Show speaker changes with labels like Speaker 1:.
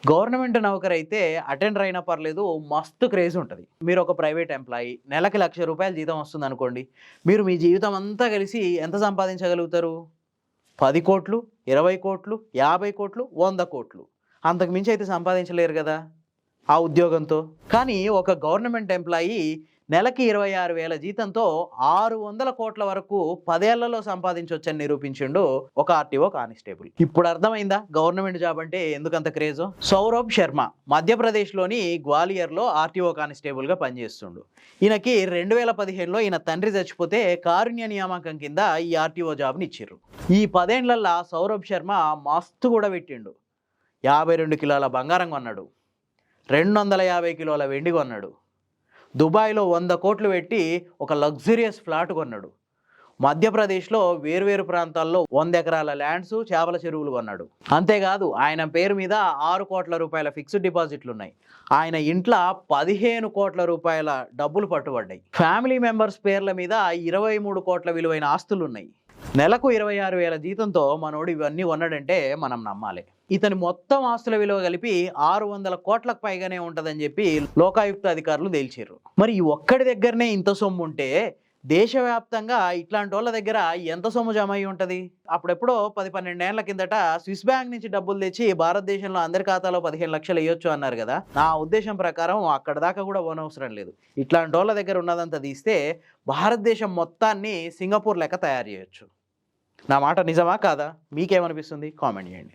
Speaker 1: Government నౌకరైతే attender అయినా పర్లేదు, మస్తు క్రేజ్ ఉంటది. మీరు ఒక ప్రైవేట్ ఎంప్లాయీ, నెలకి ₹1,00,000 జీతం వస్తుందనుకోండి. మీరు మీ జీవితం అంతా కలిసి ఎంత సంపాదించగలుగుతారు? 10,00,00,000, 20,00,00,000, 50,00,00,000, 100,00,00,000. అంతకు మించి అయితే సంపాదించలేరు గదా ఆ ఉద్యోగంతో. కానీ ఒక గవర్నమెంట్ ఎంప్లాయీ నెలకి 26,000 జీతంతో 600 కోట్ల వరకు 10 ఏళ్లలో సంపాదించొచ్చని నిరూపించిండు ఒక ఆర్టీఓ కానిస్టేబుల్. ఇప్పుడు అర్థమైందా గవర్నమెంట్ జాబ్ అంటే ఎందుకంత క్రేజో? సౌరభ్ శర్మ మధ్యప్రదేశ్లోని గ్వాలియర్లో ఆర్టీఓ కానిస్టేబుల్గా పనిచేస్తుండు. ఈయనకి 2015లో ఈయన తండ్రి చచ్చిపోతే కారుణ్య నియామకం కింద ఈ ఆర్టీఓ జాబ్ని ఇచ్చిర్రు. ఈ 10 ఏళ్లలో సౌరభ్ శర్మ మస్తు కూడా పెట్టిండు. 52 కిలోల బంగారం కొన్నాడు, 250 కిలోల వెండి కొన్నాడు, దుబాయ్లో 100 కోట్లు పెట్టి ఒక లగ్జరియస్ ఫ్లాట్ కొన్నాడు, మధ్యప్రదేశ్లో వేర్వేరు ప్రాంతాల్లో 100 ఎకరాల ల్యాండ్స్, చేపల చెరువులు కొన్నాడు. అంతేకాదు ఆయన పేరు మీద 6 కోట్ల రూపాయల ఫిక్స్డ్ డిపాజిట్లు ఉన్నాయి. ఆయన ఇంట్లో 15 కోట్ల రూపాయల డబ్బులు పట్టుబడ్డాయి. ఫ్యామిలీ మెంబర్స్ పేర్ల మీద 23 కోట్ల విలువైన ఆస్తులు ఉన్నాయి. నెలకు 26,000 జీతంతో మనోడు ఇవన్నీ కొన్నాడంటే మనం నమ్మాలి. ఇతని మొత్తం ఆస్తుల విలువ కలిపి 600 కోట్లకు పైగానే ఉంటుందని చెప్పి లోకాయుక్త అధికారులు తేల్చారు. మరి ఈ ఒక్కడి దగ్గరనే ఇంత సొమ్ము ఉంటే దేశవ్యాప్తంగా ఇట్లాంటి వాళ్ళ దగ్గర ఎంత సొమ్ము జమ అయి ఉంటుంది? అప్పుడెప్పుడో 10-12 ఏళ్ల కిందట స్విస్ బ్యాంక్ నుంచి డబ్బులు తెచ్చి భారతదేశంలో అందరి ఖాతాలో 15 లక్షలు వేయొచ్చు అన్నారు కదా. నా ఉద్దేశం ప్రకారం అక్కడ దాకా కూడా పోనవసరం లేదు. ఇట్లాంటి వాళ్ళ దగ్గర ఉన్నదంతా తీస్తే భారతదేశం మొత్తాన్ని సింగపూర్ లెక్క తయారు చేయొచ్చు. నా మాట నిజమా కాదా? మీకేమనిపిస్తుంది? కామెంట్ చేయండి.